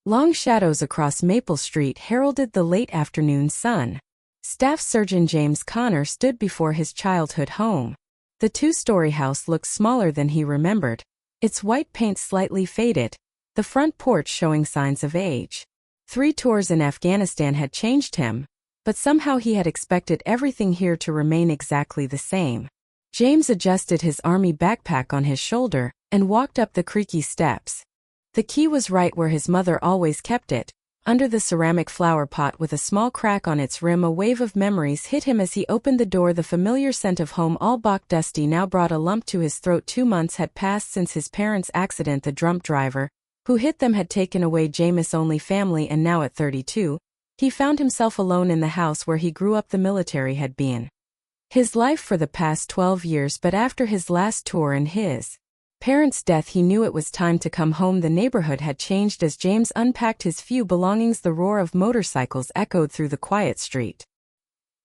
Long shadows across Maple Street heralded the late afternoon sun. Staff Surgeon James Connor stood before his childhood home. The two-story house looked smaller than he remembered, its white paint slightly faded, the front porch showing signs of age. 3 tours in Afghanistan had changed him, but somehow he had expected everything here to remain exactly the same. James adjusted his army backpack on his shoulder and walked up the creaky steps. The key was right where his mother always kept it, under the ceramic flower pot with a small crack on its rim. A wave of memories hit him as he opened the door. The familiar scent of home, all bach dusty, now brought a lump to his throat. 2 months had passed since his parents' accident. The drunk driver who hit them had taken away James' only family, and now at 32, he found himself alone in the house where he grew up. The military had been his life for the past 12 years, but after his last tour and his parents' death, he knew it was time to come home. The neighborhood had changed as James unpacked his few belongings. The roar of motorcycles echoed through the quiet street.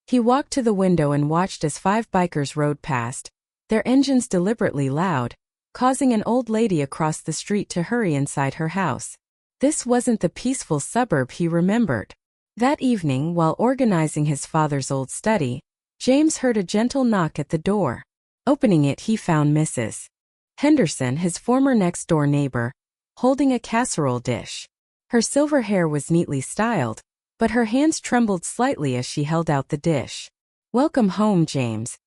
He walked to the window and watched as 5 bikers rode past, their engines deliberately loud, causing an old lady across the street to hurry inside her house. This wasn't the peaceful suburb he remembered. That evening, while organizing his father's old study, James heard a gentle knock at the door. Opening it, he found Mrs. Henderson, his former next-door neighbor, holding a casserole dish. Her silver hair was neatly styled, but her hands trembled slightly as she held out the dish. "Welcome home, James,"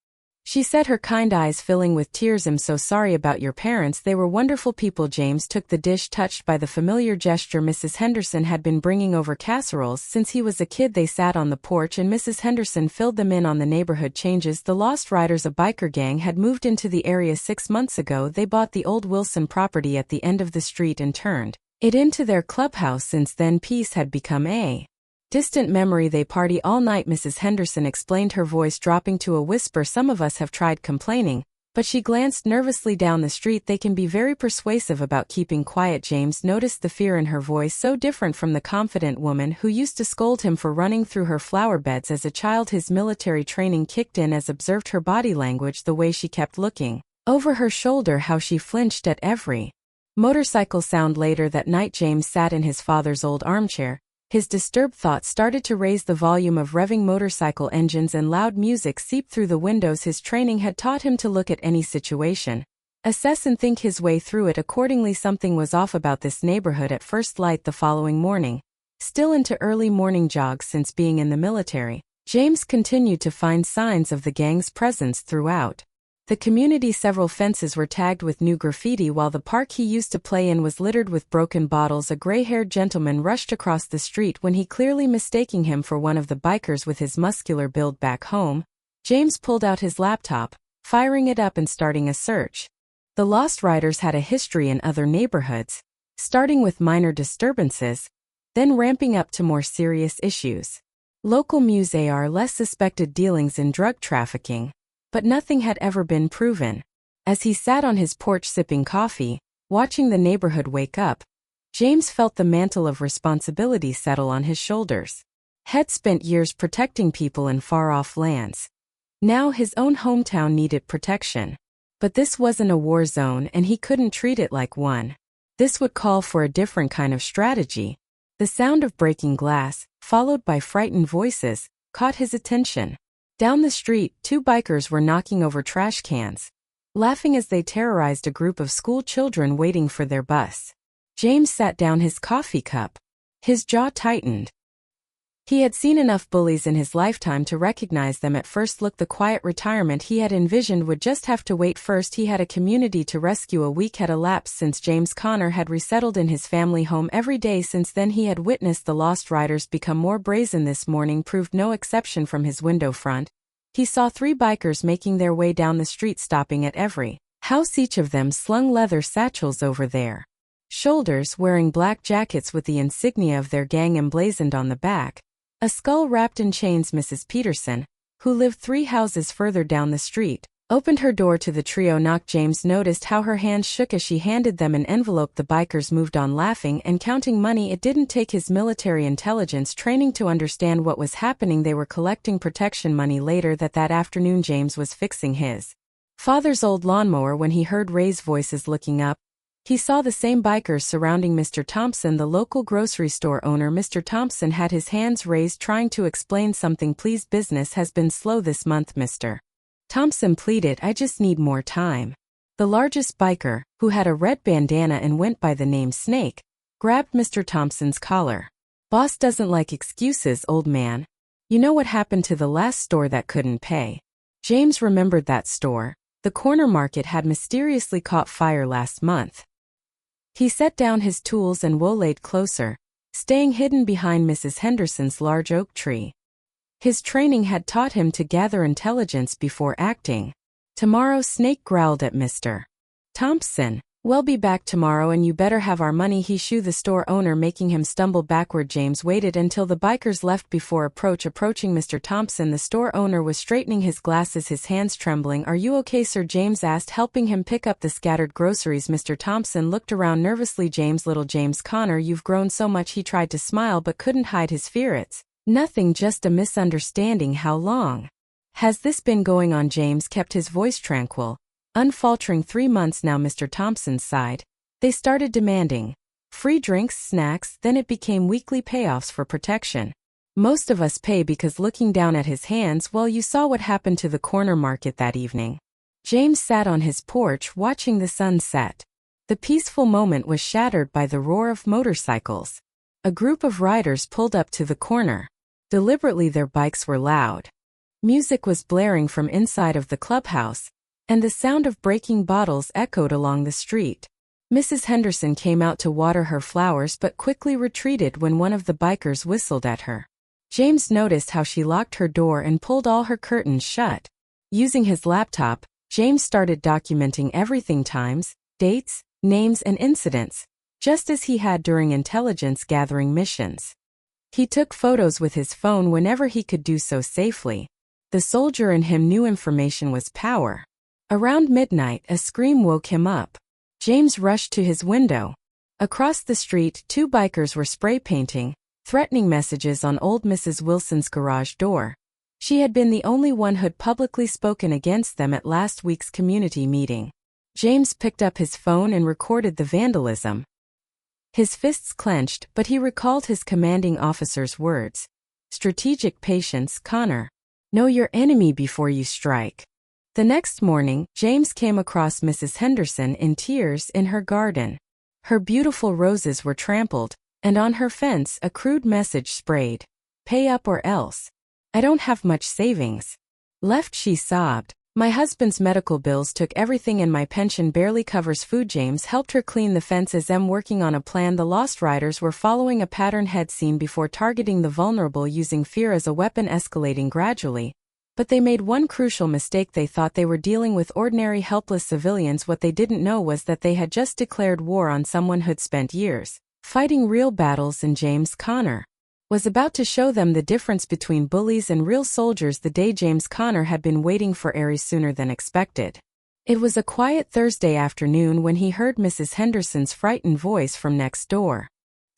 she said, her kind eyes filling with tears. "I'm so sorry about your parents. They were wonderful people." James took the dish, touched by the familiar gesture. Mrs. Henderson had been bringing over casseroles since he was a kid. They sat on the porch and Mrs. Henderson filled them in on the neighborhood changes. The Lost Riders, a biker gang, had moved into the area 6 months ago. They bought the old Wilson property at the end of the street and turned it into their clubhouse. Since then, peace had become a distant memory. They party all night, Mrs. Henderson explained, her voice dropping to a whisper. "Some of us have tried complaining, but," she glanced nervously down the street, "they can be very persuasive about keeping quiet." James noticed the fear in her voice, so different from the confident woman who used to scold him for running through her flower beds as a child. His military training kicked in as observed her body language, the way she kept looking over her shoulder, how she flinched at every motorcycle sound. Later that night, James sat in his father's old armchair. His disturbed thoughts started to raise. The volume of revving motorcycle engines and loud music seeped through the windows. His training had taught him to look at any situation, assess and think his way through it accordingly. Something was off about this neighborhood at first light. The following morning, still into early morning jogs since being in the military, James continued to find signs of the gang's presence throughout the community. Several fences were tagged with new graffiti, while the park he used to play in was littered with broken bottles. A gray-haired gentleman rushed across the street when he, clearly mistaking him for one of the bikers with his muscular build back home. James pulled out his laptop, firing it up and starting a search. The Lost Riders had a history in other neighborhoods, starting with minor disturbances, then ramping up to more serious issues. Local muse are less suspected dealings in drug trafficking, but nothing had ever been proven. As he sat on his porch sipping coffee, watching the neighborhood wake up, James felt the mantle of responsibility settle on his shoulders. Had spent years protecting people in far-off lands. Now his own hometown needed protection. But this wasn't a war zone, and he couldn't treat it like one. This would call for a different kind of strategy. The sound of breaking glass, followed by frightened voices, caught his attention. Down the street, 2 bikers were knocking over trash cans, laughing as they terrorized a group of school children waiting for their bus. James sat down his coffee cup. His jaw tightened. He had seen enough bullies in his lifetime to recognize them at first look. The quiet retirement he had envisioned would just have to wait. First, he had a community to rescue. A week had elapsed since James Connor had resettled in his family home. Every day since then he had witnessed the Lost Riders become more brazen. This morning proved no exception. From his window front, he saw 3 bikers making their way down the street, stopping at every house. Each of them slung leather satchels over their shoulders, wearing black jackets with the insignia of their gang emblazoned on the back. A skull wrapped in chains. Mrs. Peterson, who lived 3 houses further down the street, opened her door to the trio. Knock. James noticed how her hands shook as she handed them an envelope. The bikers moved on, laughing and counting money. It didn't take his military intelligence training to understand what was happening. They were collecting protection money. Later that afternoon, James was fixing his father's old lawnmower when he heard Ray's voices. Looking up, He saw the same bikers surrounding Mr. Thompson, the local grocery store owner. Mr. Thompson had his hands raised, trying to explain something. Please, business has been slow this month, Mr. Thompson pleaded. I just need more time. The largest biker, who had a red bandana and went by the name Snake, grabbed Mr. Thompson's collar. Boss doesn't like excuses, old man. You know what happened to the last store that couldn't pay? James remembered that store. The corner market had mysteriously caught fire last month. He set down his tools and waylaid closer, staying hidden behind Mrs. Henderson's large oak tree. His training had taught him to gather intelligence before acting. Tomorrow, Snake growled at Mr. Thompson. We'll be back tomorrow and you better have our money, he shooed the store owner, making him stumble backward. James waited until the bikers left before approaching Mr. Thompson. The store owner was straightening his glasses, his hands trembling. Are you okay, sir? James asked, helping him pick up the scattered groceries. Mr. Thompson looked around nervously. James, little James Connor, you've grown so much. He tried to smile but couldn't hide his fear. It's nothing, just a misunderstanding. How long has this been going on? James kept his voice tranquil, unfaltering. 3 months now, Mr. Thompson sighed. They started demanding free drinks, snacks, then it became weekly payoffs for protection. Most of us pay because looking down at his hands. Well, you saw what happened to the corner market that evening. James sat on his porch watching the sun set. The peaceful moment was shattered by the roar of motorcycles. A group of riders pulled up to the corner. Deliberately, their bikes were loud. Music was blaring from inside of the clubhouse, and the sound of breaking bottles echoed along the street. Mrs. Henderson came out to water her flowers but quickly retreated when one of the bikers whistled at her. James noticed how she locked her door and pulled all her curtains shut. Using his laptop, James started documenting everything: times, dates, names, and incidents, just as he had during intelligence gathering missions. He took photos with his phone whenever he could do so safely. The soldier in him knew information was power. Around midnight, a scream woke him up. James rushed to his window. Across the street, 2 bikers were spray painting, threatening messages on old Mrs. Wilson's garage door. She had been the only one who'd publicly spoken against them at last week's community meeting. James picked up his phone and recorded the vandalism. His fists clenched, but he recalled his commanding officer's words. Strategic patience, Connor. Know your enemy before you strike. The next morning, James came across Mrs. Henderson in tears in her garden. Her beautiful roses were trampled, and on her fence a crude message sprayed. Pay up or else. I don't have much savings left, she sobbed. My husband's medical bills took everything and my pension barely covers food. James helped her clean the fence as them working on a plan. The Lost Riders were following a pattern had seen before, targeting the vulnerable using fear as a weapon, escalating gradually. But they made one crucial mistake. They thought they were dealing with ordinary helpless civilians. What they didn't know was that they had just declared war on someone who'd spent years fighting real battles, and James Connor was about to show them the difference between bullies and real soldiers. The day James Connor had been waiting for airs sooner than expected. It was a quiet Thursday afternoon when he heard Mrs. Henderson's frightened voice from next door.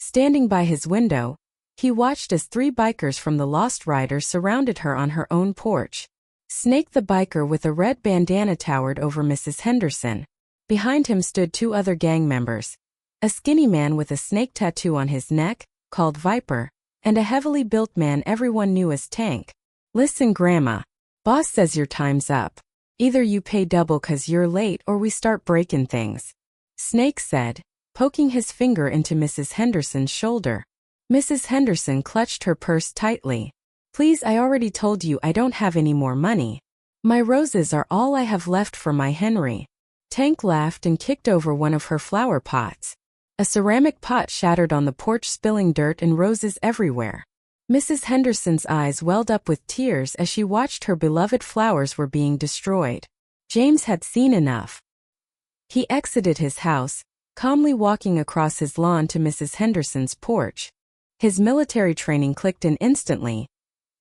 Standing by his window, he watched as 3 bikers from the Lost Riders surrounded her on her own porch. Snake, the biker with a red bandana, towered over Mrs. Henderson. Behind him stood 2 other gang members. A skinny man with a snake tattoo on his neck, called Viper, and a heavily built man everyone knew as Tank. Listen, Grandma. Boss says your time's up. Either you pay double 'cause you're late or we start breaking things. Snake said, poking his finger into Mrs. Henderson's shoulder. Mrs. Henderson clutched her purse tightly. Please, I already told you I don't have any more money. My roses are all I have left for my Henry. Tank laughed and kicked over one of her flower pots. A ceramic pot shattered on the porch, spilling dirt and roses everywhere. Mrs. Henderson's eyes welled up with tears as she watched her beloved flowers were being destroyed. James had seen enough. He exited his house, calmly walking across his lawn to Mrs. Henderson's porch. His military training clicked in instantly.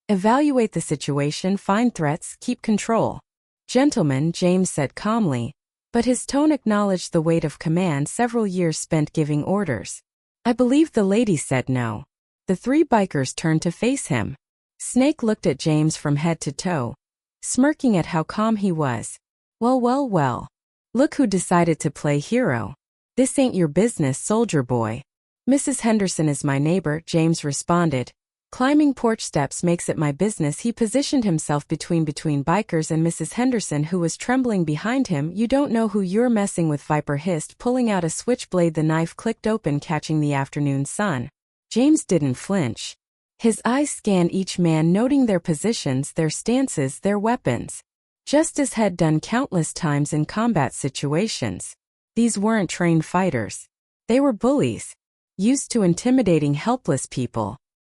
Evaluate the situation, find threats, keep control. Gentlemen, James said calmly, but his tone acknowledged the weight of command, several years spent giving orders. I believe the lady said no. The 3 bikers turned to face him. Snake looked at James from head to toe, smirking at how calm he was. Well. Look who decided to play hero. "This ain't your business, soldier boy." "Mrs. Henderson is my neighbor," James responded. "Climbing porch steps makes it my business." He positioned himself between bikers and Mrs. Henderson, who was trembling behind him. "You don't know who you're messing with," Viper hissed, pulling out a switchblade. The knife clicked open, catching the afternoon sun. James didn't flinch. His eyes scanned each man, noting their positions, their stances, their weapons. Just as had done countless times in combat situations. These weren't trained fighters. They were bullies, used to intimidating helpless people.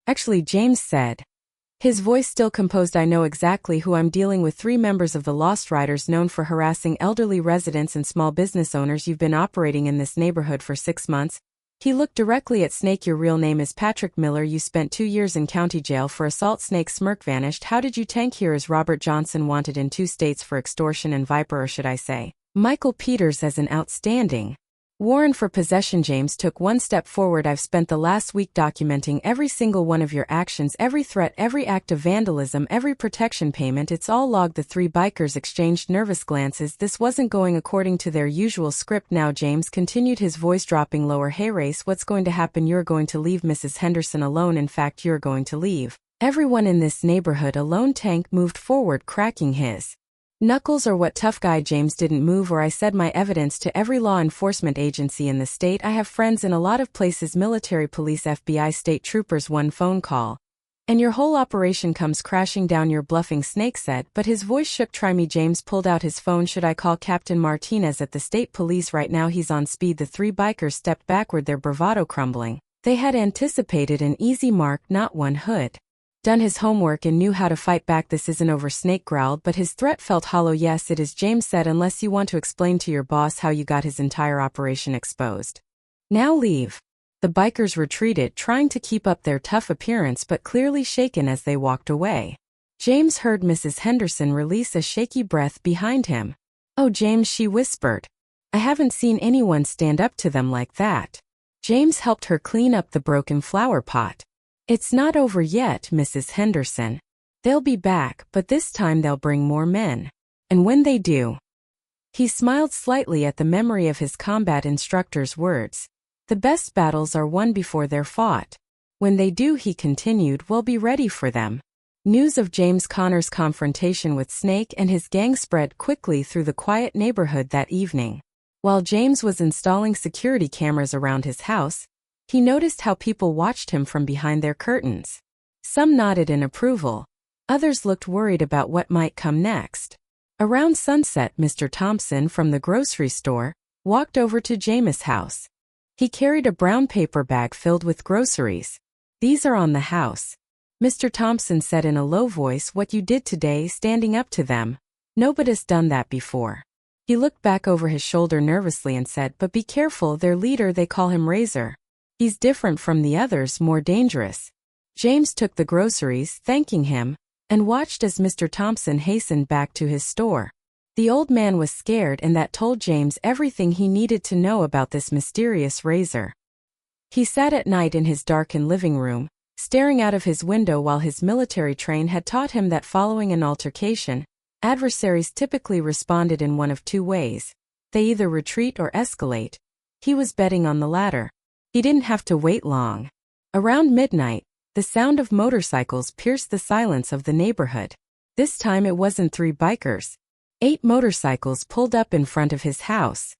"Actually," James said, his voice still composed, "I know exactly who I'm dealing with. 3 members of the Lost Riders known for harassing elderly residents and small business owners. You've been operating in this neighborhood for 6 months. He looked directly at Snake. "Your real name is Patrick Miller. You spent 2 years in county jail for assault." Snake's smirk vanished. "How did you tank?" "Here is Robert Johnson, wanted in 2 states for extortion, and Viper, or should I say, Michael Peters, as an outstanding warrant for possession." James took one step forward. "I've spent the last week documenting every single one of your actions, every threat, every act of vandalism, every protection payment. It's all logged." The 3 bikers exchanged nervous glances. This wasn't going according to their usual script. "Now," James continued, his voice dropping lower, "hey Race, what's going to happen? You're going to leave Mrs. Henderson alone. In fact, you're going to leave everyone in this neighborhood alone." Tank moved forward, cracking his knuckles. "Or what, tough guy?" James didn't move. "Or I said my evidence to every law enforcement agency in the state. I have friends in a lot of places, military, police, FBI, state troopers. One phone call and your whole operation comes crashing down." "You're bluffing," Snake said, but his voice shook. "Try me." James pulled out his phone. "Should I call Captain Martinez at the state police right now? He's on speed." The 3 bikers stepped backward, their bravado crumbling. They had anticipated an easy mark, not one. Hood done his homework and knew how to fight back. "This isn't over," Snake growled, but his threat felt hollow. "Yes, it is," James said, "unless you want to explain to your boss how you got his entire operation exposed. Now leave." The bikers retreated, trying to keep up their tough appearance but clearly shaken as they walked away. James heard Mrs. Henderson release a shaky breath behind him. "Oh, James," she whispered. "I haven't seen anyone stand up to them like that." James helped her clean up the broken flower pot. "It's not over yet, Mrs. Henderson. They'll be back, but this time they'll bring more men. And when they do..." He smiled slightly at the memory of his combat instructor's words. "The best battles are won before they're fought. When they do," he continued, "we'll be ready for them." News of James Connor's confrontation with Snake and his gang spread quickly through the quiet neighborhood that evening. While James was installing security cameras around his house, he noticed how people watched him from behind their curtains. Some nodded in approval. Others looked worried about what might come next. Around sunset, Mr. Thompson from the grocery store walked over to James' house. He carried a brown paper bag filled with groceries. "These are on the house," Mr. Thompson said in a low voice. "What you did today, standing up to them, nobody's done that before." He looked back over his shoulder nervously and said, "But be careful, their leader, they call him Razor. He's different from the others, more dangerous." James took the groceries, thanking him, and watched as Mr. Thompson hastened back to his store. The old man was scared, and that told James everything he needed to know about this mysterious Razor. He sat at night in his darkened living room, staring out of his window while his military train had taught him that following an altercation, adversaries typically responded in one of 2 ways. They either retreat or escalate. He was betting on the latter. He didn't have to wait long. Around midnight, the sound of motorcycles pierced the silence of the neighborhood. This time it wasn't 3 bikers. 8 motorcycles pulled up in front of his house.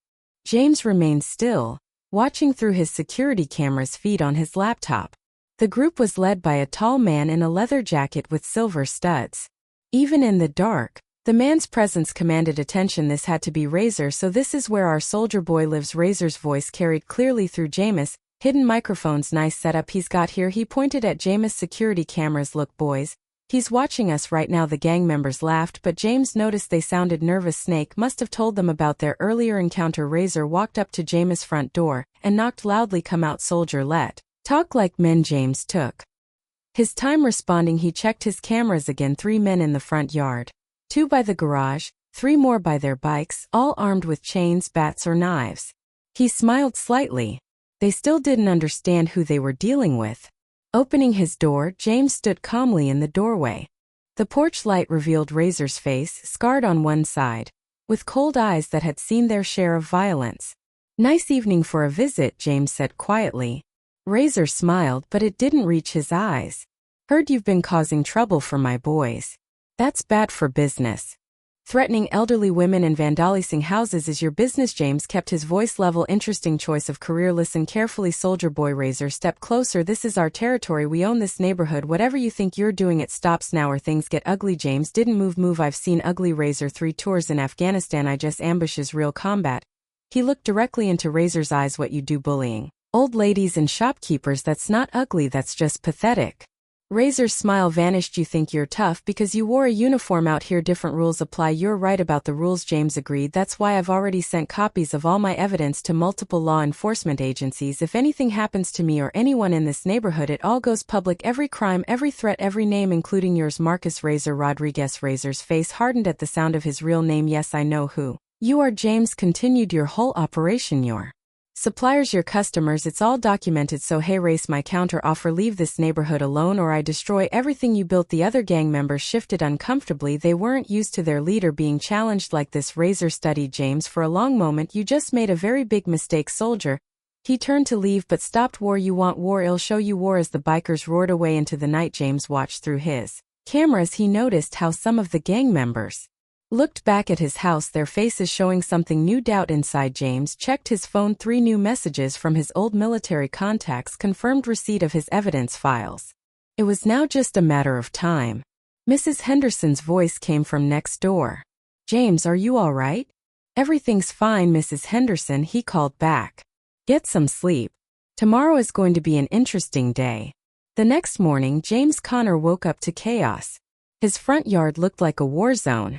James remained still, watching through his security camera's feed on his laptop. The group was led by a tall man in a leather jacket with silver studs. Even in the dark, the man's presence commanded attention. "This had to be Razor, so this is where our soldier boy lives." Razor's voice carried clearly through James. "Hidden microphones, nice setup he's got here." He pointed at James' security cameras. "Look, boys, he's watching us right now." The gang members laughed, but James noticed they sounded nervous. Snake must have told them about their earlier encounter. Razor walked up to James' front door and knocked loudly. "Come out, soldier, let talk like men." James took his time responding. He checked his cameras again. 3 men in the front yard, 2 by the garage, 3 more by their bikes, all armed with chains, bats, or knives. He smiled slightly. They still didn't understand who they were dealing with. Opening his door, James stood calmly in the doorway. The porch light revealed Razor's face, scarred on one side, with cold eyes that had seen their share of violence. Nice evening for a visit, James said quietly. Razor smiled, but it didn't reach his eyes. Heard you've been causing trouble for my boys. That's bad for business. Threatening elderly women and vandalizing houses is your business. James kept his voice level. Interesting choice of career. Listen carefully, soldier boy. Razor, step closer. This is our territory. We own this neighborhood. Whatever you think you're doing, it stops now or things get ugly. James didn't move. I've seen ugly. Razor, 3 tours in Afghanistan. I just ambushes real combat. He looked directly into Razor's eyes. What you do, bullying old ladies and shopkeepers? That's not ugly, that's just pathetic. Razor's smile vanished. You think you're tough because you wore a uniform. Out here different rules apply. You're right about the rules, James agreed. That's why I've already sent copies of all my evidence to multiple law enforcement agencies. If anything happens to me or anyone in this neighborhood, it all goes public. Every crime, every threat, every name, including yours, Marcus Razor Rodriguez. Razor's face hardened at the sound of his real name. Yes, I know who you are, James continued. Your whole operation, your suppliers, your customers, it's all documented. So hey, race my counter offer. Leave this neighborhood alone or I destroy everything you built. The other gang members shifted uncomfortably. They weren't used to their leader being challenged like this. Razor studied James for a long moment. You just made a very big mistake, soldier. He turned to leave but stopped. War? You want war? I'll show you war. As the bikers roared away into the night, James watched through his cameras. He noticed how some of the gang members looked back at his house, their faces showing something new. Doubt inside. James checked his phone. 3 new messages from his old military contacts confirmed receipt of his evidence files. It was now just a matter of time. Mrs. Henderson's voice came from next door. James, are you all right? Everything's fine, Mrs. Henderson, he called back. Get some sleep. Tomorrow is going to be an interesting day. The next morning, James Connor woke up to chaos. His front yard looked like a war zone.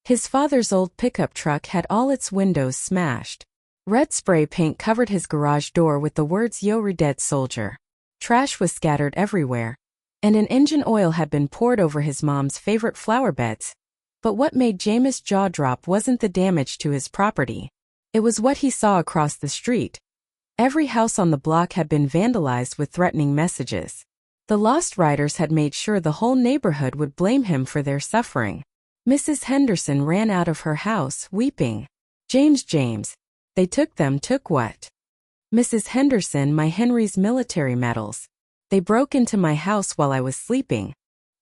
His father's old pickup truck had all its windows smashed. Red spray paint covered his garage door with the words "You're dead, soldier." Trash was scattered everywhere, and an engine oil had been poured over his mom's favorite flower beds. But what made James' jaw drop wasn't the damage to his property. It was what he saw across the street. Every house on the block had been vandalized with threatening messages. The Lost Riders had made sure the whole neighborhood would blame him for their suffering. Mrs. Henderson ran out of her house, weeping. James, they took them. Took what? Mrs. Henderson, my Henry's military medals. They broke into my house while I was sleeping.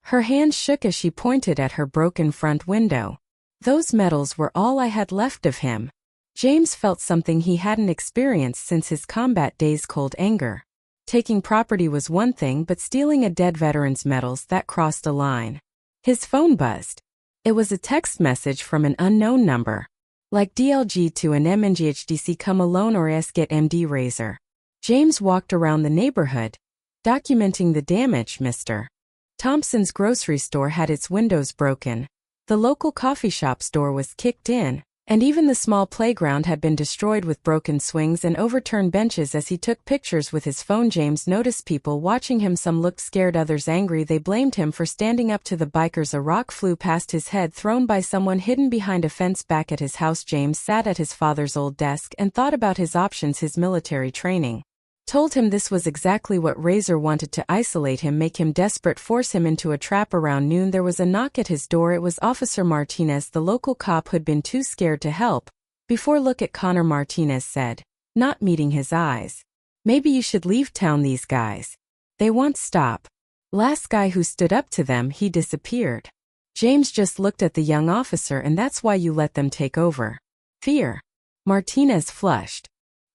Her hand shook as she pointed at her broken front window. Those medals were all I had left of him. James felt something he hadn't experienced since his combat days. Cold anger. Taking property was one thing, but stealing a dead veteran's medals, that crossed a line. His phone buzzed. It was a text message from an unknown number. Like DLG to an MNGHDC, come alone or else get MD. Razor. James walked around the neighborhood, documenting the damage. Mr. Thompson's grocery store had its windows broken. The local coffee shop's door was kicked in, and even the small playground had been destroyed with broken swings and overturned benches. As he took pictures with his phone, James noticed people watching him. Some looked scared, others angry. They blamed him for standing up to the bikers. A rock flew past his head, thrown by someone hidden behind a fence. Back at his house, James sat at his father's old desk and thought about his options. His military training told him this was exactly what Razor wanted: to isolate him, make him desperate, force him into a trap. Around noon, there was a knock at his door. It was Officer Martinez, the local cop who'd been too scared to help before. Look at Connor, Martinez said, not meeting his eyes. Maybe you should leave town. These guys, they won't stop. Last guy who stood up to them, he disappeared. James just looked at the young officer. And that's why you let them take over? Fear. Martinez flushed.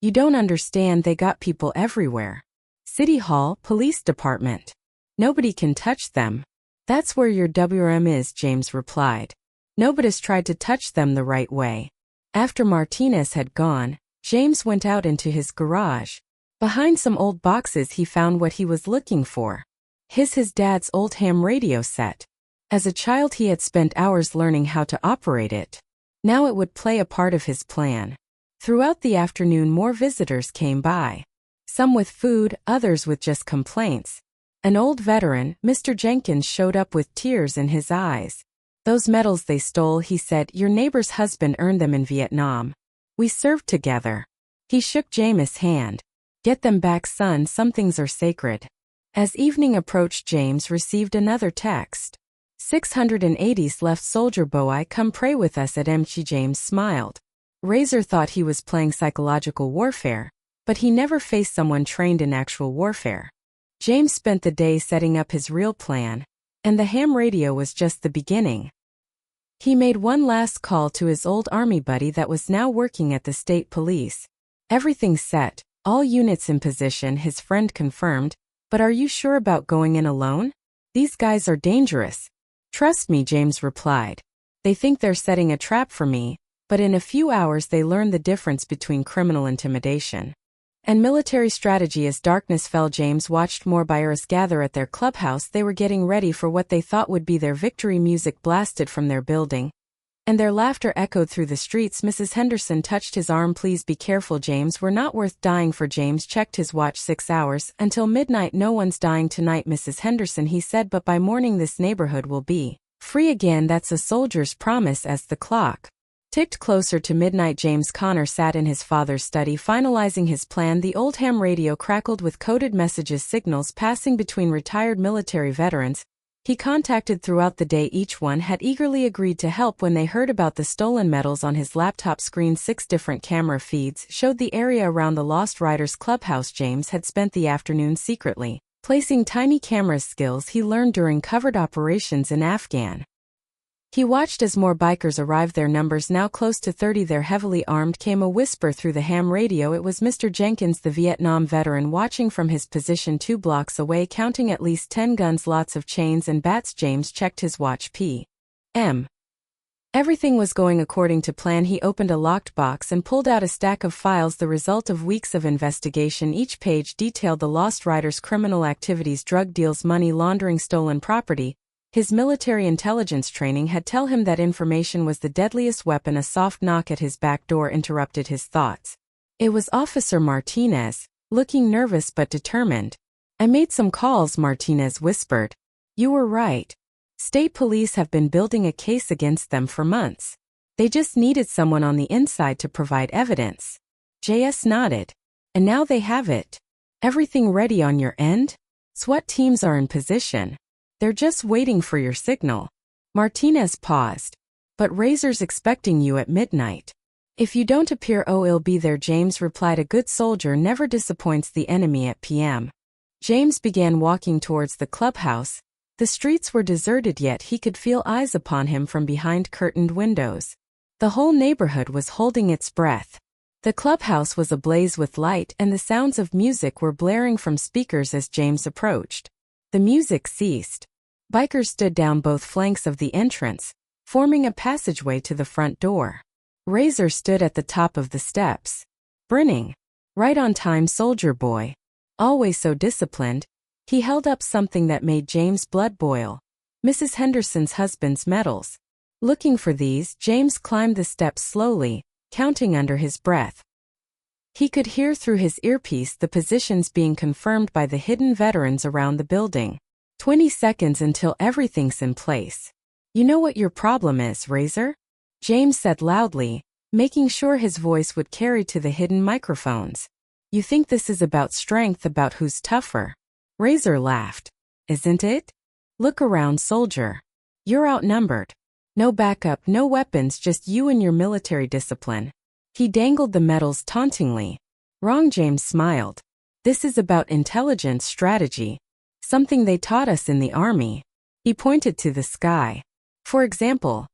You don't understand, they got people everywhere. City Hall, police department. Nobody can touch them. That's where your WRM is, James replied. Nobody's tried to touch them the right way. After Martinez had gone, James went out into his garage. Behind some old boxes he found what he was looking for. His dad's old ham radio set. As a child he had spent hours learning how to operate it. Now it would play a part of his plan. Throughout the afternoon more visitors came by. Some with food, others with just complaints. An old veteran, Mr. Jenkins, showed up with tears in his eyes. Those medals they stole, he said, your neighbor's husband earned them in Vietnam. We served together. He shook James' hand. Get them back, son, some things are sacred. As evening approached, James received another text. 680s left, soldier boy, come pray with us at MG. James smiled. Razor thought he was playing psychological warfare, but he never faced someone trained in actual warfare. James spent the day setting up his real plan, and the ham radio was just the beginning. He made one last call to his old army buddy that was now working at the state police. "Everything's set, all units in position," his friend confirmed, "but are you sure about going in alone? These guys are dangerous." "Trust me," James replied. "They think they're setting a trap for me, but in a few hours they learn the difference between criminal intimidation and military strategy." As darkness fell, James watched more buyers gather at their clubhouse. They were getting ready for what they thought would be their victory. Music blasted from their building, and their laughter echoed through the streets. Mrs. Henderson touched his arm. "Please be careful, James. We're not worth dying for." James checked his watch. 6 hours. "Until midnight. No one's dying tonight, Mrs. Henderson," he said, "but by morning this neighborhood will be free again. That's a soldier's promise." As the clock ticked closer to midnight, James Connor sat in his father's study finalizing his plan. The old ham radio crackled with coded messages, signals passing between retired military veterans he contacted throughout the day. Each one had eagerly agreed to help when they heard about the stolen medals. On his laptop screen, 6 different camera feeds showed the area around the Lost Riders clubhouse. James had spent the afternoon secretly placing tiny cameras, skills he learned during covert operations in Afghan. He watched as more bikers arrived, their numbers now close to 30. "They're heavily armed," came a whisper through the ham radio. It was Mr. Jenkins, the Vietnam veteran, watching from his position 2 blocks away, counting at least 10 guns, lots of chains and bats. James checked his watch. P.M. Everything was going according to plan. He opened a locked box and pulled out a stack of files, the result of weeks of investigation. Each page detailed the Lost Riders' criminal activities, drug deals, money laundering, stolen property. His military intelligence training had told him that information was the deadliest weapon. A soft knock at his back door interrupted his thoughts. It was Officer Martinez, looking nervous but determined. "I made some calls," Martinez whispered. "You were right. State police have been building a case against them for months. They just needed someone on the inside to provide evidence." JS nodded. "And now they have it. Everything ready on your end? SWAT teams are in position. They're just waiting for your signal." Martinez paused. "But Razor's expecting you at midnight. If you don't appear, I'll be there," James replied. "A good soldier never disappoints the enemy." At p.m. James began walking towards the clubhouse. The streets were deserted, yet he could feel eyes upon him from behind curtained windows. The whole neighborhood was holding its breath. The clubhouse was ablaze with light, and the sounds of music were blaring from speakers as James approached. The music ceased. Bikers stood down both flanks of the entrance, forming a passageway to the front door. Razor stood at the top of the steps, grinning. "Right on time, soldier boy. Always so disciplined." He held up something that made James' blood boil. Mrs. Henderson's husband's medals. Looking for these, James climbed the steps slowly, counting under his breath. He could hear through his earpiece the positions being confirmed by the hidden veterans around the building. 20 seconds until everything's in place. "You know what your problem is, Razor?" James said loudly, making sure his voice would carry to the hidden microphones. "You think this is about strength, about who's tougher." Razor laughed. "Isn't it? Look around, soldier. You're outnumbered. No backup, no weapons, just you and your military discipline." He dangled the medals tauntingly. "Wrong," James smiled. "This is about intelligence, strategy. Something they taught us in the army." He pointed to the sky. "For example,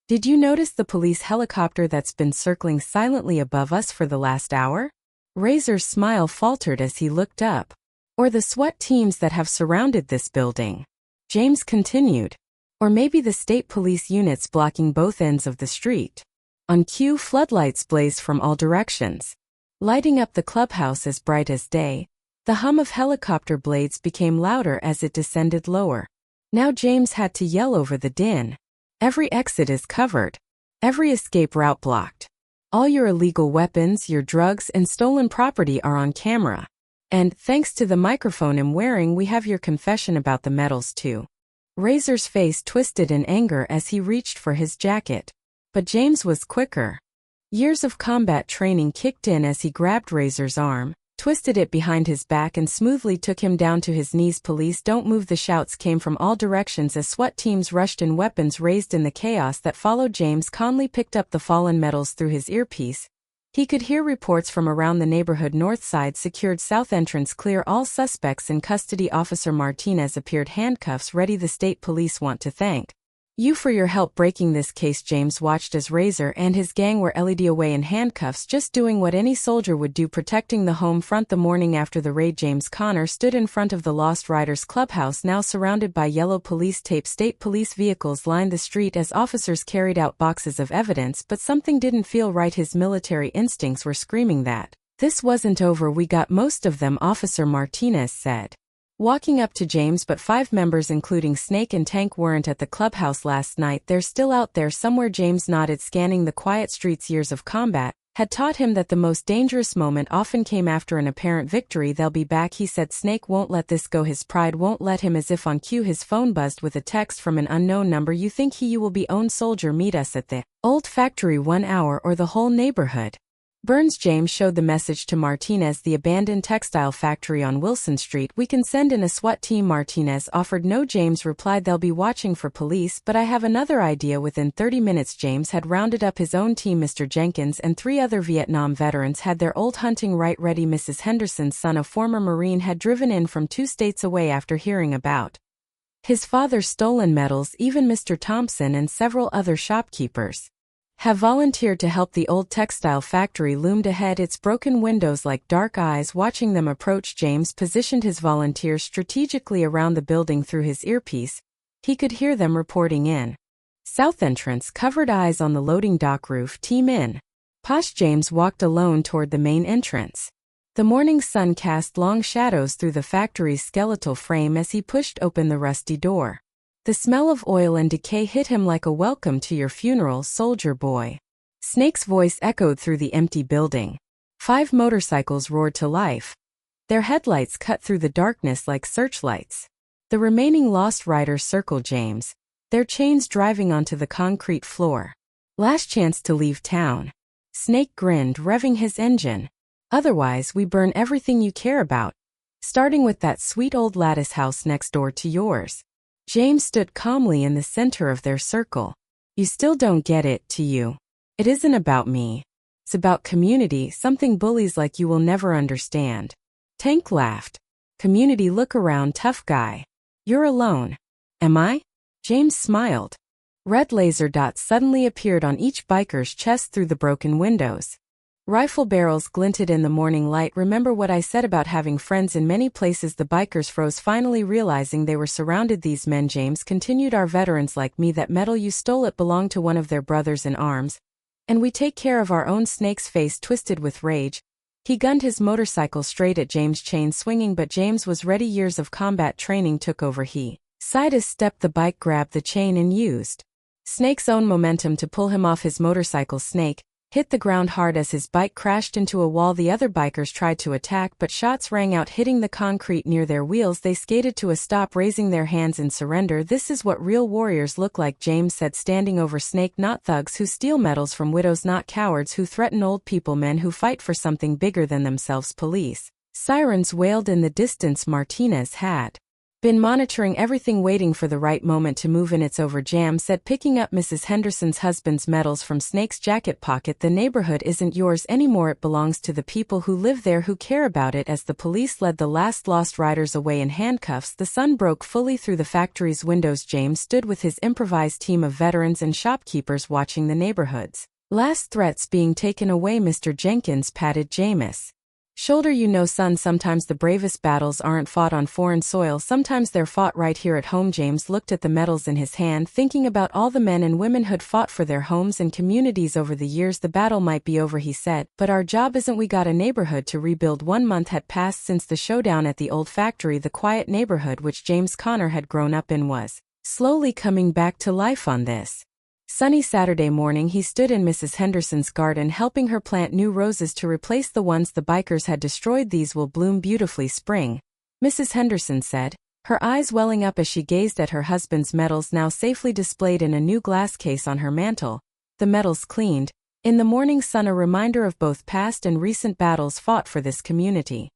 did you notice the police helicopter that's been circling silently above us for the last hour?" Razor's smile faltered as he looked up. "Or the SWAT teams that have surrounded this building." James continued. "Or maybe the state police units blocking both ends of the street." On cue, floodlights blazed from all directions, lighting up the clubhouse as bright as day. The hum of helicopter blades became louder as it descended lower. Now James had to yell over the din. "Every exit is covered. Every escape route blocked. All your illegal weapons, your drugs, and stolen property are on camera. And, thanks to the microphone I'm wearing, we have your confession about the medals too." Razor's face twisted in anger as he reached for his jacket. But James was quicker. Years of combat training kicked in as he grabbed Razor's arm, twisted it behind his back and smoothly took him down to his knees. "Police, don't move!" The shouts came from all directions as SWAT teams rushed in, weapons raised. In the chaos that followed, James calmly picked up the fallen metals through his earpiece. He could hear reports from around the neighborhood. "North side secured, south entrance clear, all suspects in custody." Officer Martinez appeared, handcuffs ready. "The state police want to thank you for your help breaking this case." James watched as Razor and his gang were led away in handcuffs, just doing what any soldier would do, protecting the home front. The morning after the raid, James Connor stood in front of the Lost Riders clubhouse, now surrounded by yellow police tape. State police vehicles lined the street as officers carried out boxes of evidence, but something didn't feel right. His military instincts were screaming that this wasn't over. "We got most of them," Officer Martinez said, walking up to James, "but 5 members including Snake and Tank weren't at the clubhouse last night. They're still out there somewhere." James nodded, scanning the quiet streets. Years of combat had taught him that the most dangerous moment often came after an apparent victory. "They'll be back," he said. "Snake won't let this go. His pride won't let him." As if on cue, his phone buzzed with a text from an unknown number. "You think you will be own soldier. Meet us at the old factory 1 hour or the whole neighborhood burns." James showed the message to Martinez. "The abandoned textile factory on Wilson Street. We can send in a SWAT team." Martinez offered. "No," James replied, "they'll be watching for police, but I have another idea." Within 30 minutes, James had rounded up his own team. Mr. Jenkins and 3 other Vietnam veterans had their old hunting right ready. Mrs. Henderson's son, a former Marine, had driven in from 2 states away after hearing about his father's stolen metals. Even Mr. Thompson and several other shopkeepers have volunteered to help. The old textile factory loomed ahead, its broken windows like dark eyes watching them approach. James positioned his volunteers strategically around the building. Through his earpiece, he could hear them reporting in. "South entrance covered, eyes on the loading dock roof, team in." Posh. James walked alone toward the main entrance. The morning sun cast long shadows through the factory's skeletal frame as he pushed open the rusty door. The smell of oil and decay hit him like a "welcome to your funeral, soldier boy." Snake's voice echoed through the empty building. 5 motorcycles roared to life, their headlights cut through the darkness like searchlights. The remaining Lost Riders circled James, their chains driving onto the concrete floor. "Last chance to leave town." Snake grinned, revving his engine. "Otherwise, we burn everything you care about, starting with that sweet old lattice house next door to yours." James stood calmly in the center of their circle. "You still don't get it, do you? It isn't about me. It's about community, something bullies like you will never understand." Tank laughed. "Community? Look around, tough guy. You're alone." "Am I?" James smiled. Red laser dots suddenly appeared on each biker's chest through the broken windows. Rifle barrels glinted in the morning light. "Remember what I said about having friends in many places?" The bikers froze, finally realizing they were surrounded. "These men," James continued, "are veterans like me. That metal you stole, it belonged to one of their brothers in arms. And we take care of our own." Snake's face twisted with rage. He gunned his motorcycle straight at James, chain swinging, but James was ready. Years of combat training took over. He sidestepped the bike, grabbed the chain, and used Snake's own momentum to pull him off his motorcycle. Snake hit the ground hard as his bike crashed into a wall. The other bikers tried to attack, but shots rang out, hitting the concrete near their wheels. They skated to a stop, raising their hands in surrender. "This is what real warriors look like," James said, standing over Snake. "Not thugs who steal medals from widows, not cowards who threaten old people, men who fight for something bigger than themselves." Police sirens wailed in the distance. Martinez had been monitoring everything, waiting for the right moment to move in. "It's over," Jam said, picking up Mrs. Henderson's husband's medals from Snake's jacket pocket. "The neighborhood isn't yours anymore. It belongs to the people who live there, who care about it." As the police led the last Lost Riders away in handcuffs, the sun broke fully through the factory's windows. James stood with his improvised team of veterans and shopkeepers, watching the neighborhood's last threats being taken away. Mr. Jenkins patted James' shoulder. "You know, son, sometimes the bravest battles aren't fought on foreign soil. Sometimes they're fought right here at home." James looked at the medals in his hand, thinking about all the men and women who'd fought for their homes and communities over the years. "The battle might be over," he said, "but our job isn't. We got a neighborhood to rebuild." 1 month had passed since the showdown at the old factory. The quiet neighborhood which James Connor had grown up in was slowly coming back to life. On this sunny Saturday morning, he stood in Mrs. Henderson's garden, helping her plant new roses to replace the ones the bikers had destroyed. "These will bloom beautifully spring," Mrs. Henderson said, her eyes welling up as she gazed at her husband's medals, now safely displayed in a new glass case on her mantel. The medals cleaned, In the morning sun, a reminder of both past and recent battles fought for this community.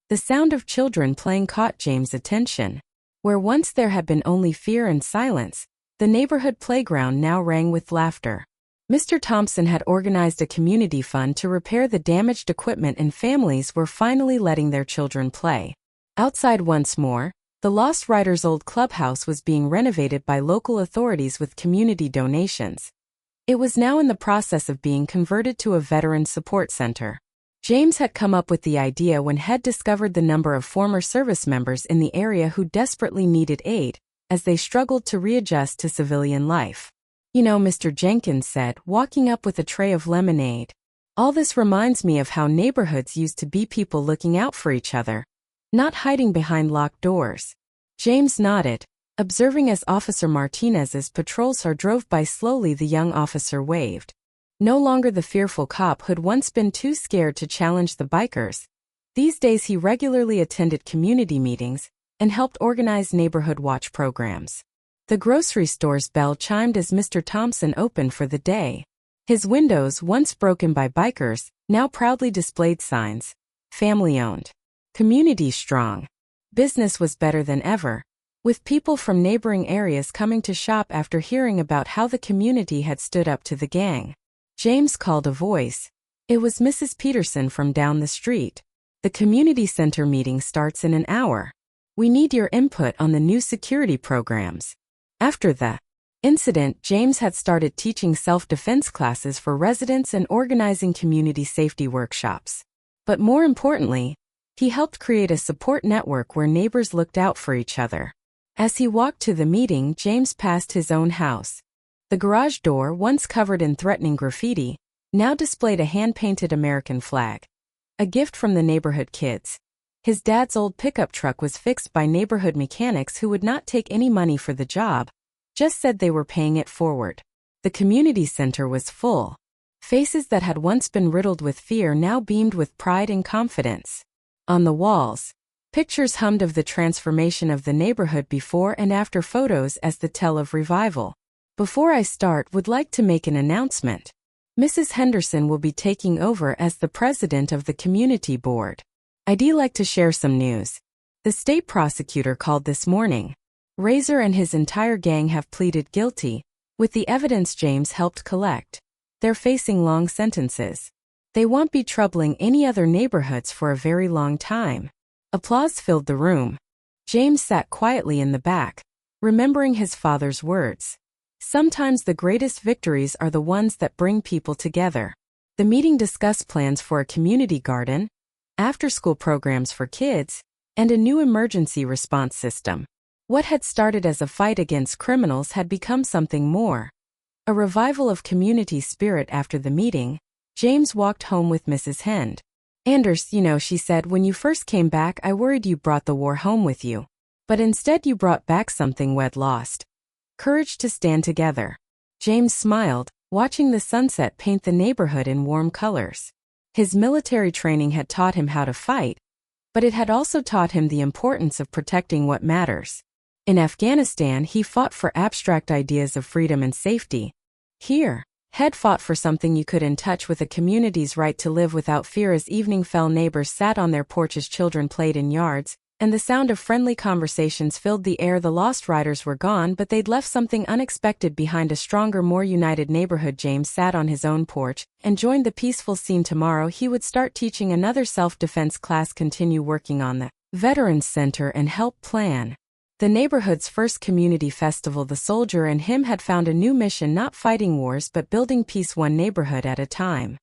The sound of children playing caught James' attention. Where once there had been only fear and silence, the neighborhood playground now rang with laughter. Mr. Thompson had organized a community fund to repair the damaged equipment, and families were finally letting their children play. Outside once more, the Lost Riders' old clubhouse was being renovated by local authorities with community donations. It was now in the process of being converted to a veteran support center. James had come up with the idea when he discovered the number of former service members in the area who desperately needed aid as they struggled to readjust to civilian life. "You know," Mr. Jenkins said, walking up with a tray of lemonade, "all this reminds me of how neighborhoods used to be people looking out for each other, not hiding behind locked doors." James nodded, observing as Officer Martinez's patrol car drove by slowly. The young officer waved. No longer the fearful cop who'd once been too scared to challenge the bikers. These days he regularly attended community meetings and helped organize neighborhood watch programs. The grocery store's bell chimed as Mr. Thompson opened for the day. His windows, once broken by bikers, now proudly displayed signs. Family-owned. Community strong. Business was better than ever, with people from neighboring areas coming to shop after hearing about how the community had stood up to the gang. James called a voice. It was Mrs. Peterson from down the street. "The community center meeting starts in an hour. We need your input on the new security programs." After the incident, James had started teaching self-defense classes for residents and organizing community safety workshops. But more importantly, he helped create a support network where neighbors looked out for each other. As he walked to the meeting, James passed his own house. The garage door, once covered in threatening graffiti, now displayed a hand-painted American flag. A gift from the neighborhood kids. His dad's old pickup truck was fixed by neighborhood mechanics who would not take any money for the job, just said they were paying it forward. The community center was full. Faces that had once been riddled with fear now beamed with pride and confidence. On the walls, pictures hummed of the transformation of the neighborhood before and after, photos as the tell of revival. "Before I start, would like to make an announcement. Mrs. Henderson will be taking over as the president of the community board. I'd like to share some news. The state prosecutor called this morning. Razor and his entire gang have pleaded guilty, with the evidence James helped collect. They're facing long sentences. They won't be troubling any other neighborhoods for a very long time." Applause filled the room. James sat quietly in the back, remembering his father's words. Sometimes the greatest victories are the ones that bring people together. The meeting discussed plans for a community garden, after-school programs for kids, and a new emergency response system. What had started as a fight against criminals had become something more. A revival of community spirit. After the meeting, James walked home with Mrs. Hend. "Anders, you know," she said, "when you first came back I worried you brought the war home with you. But instead you brought back something we'd lost. Courage to stand together." James smiled, watching the sunset paint the neighborhood in warm colors. His military training had taught him how to fight, but it had also taught him the importance of protecting what matters. In Afghanistan, he fought for abstract ideas of freedom and safety. Here, Head fought for something you could, in touch with a community's right to live without fear. As evening fell, neighbors sat on their porches, children played in yards, and the sound of friendly conversations filled the air. The Lost Riders were gone, but they'd left something unexpected behind: a stronger, more united neighborhood. James sat on his own porch and joined the peaceful scene. Tomorrow he would start teaching another self-defense class, continue working on the Veterans Center, and help plan the neighborhood's first community festival. The soldier in him had found a new mission: not fighting wars but building peace, one neighborhood at a time.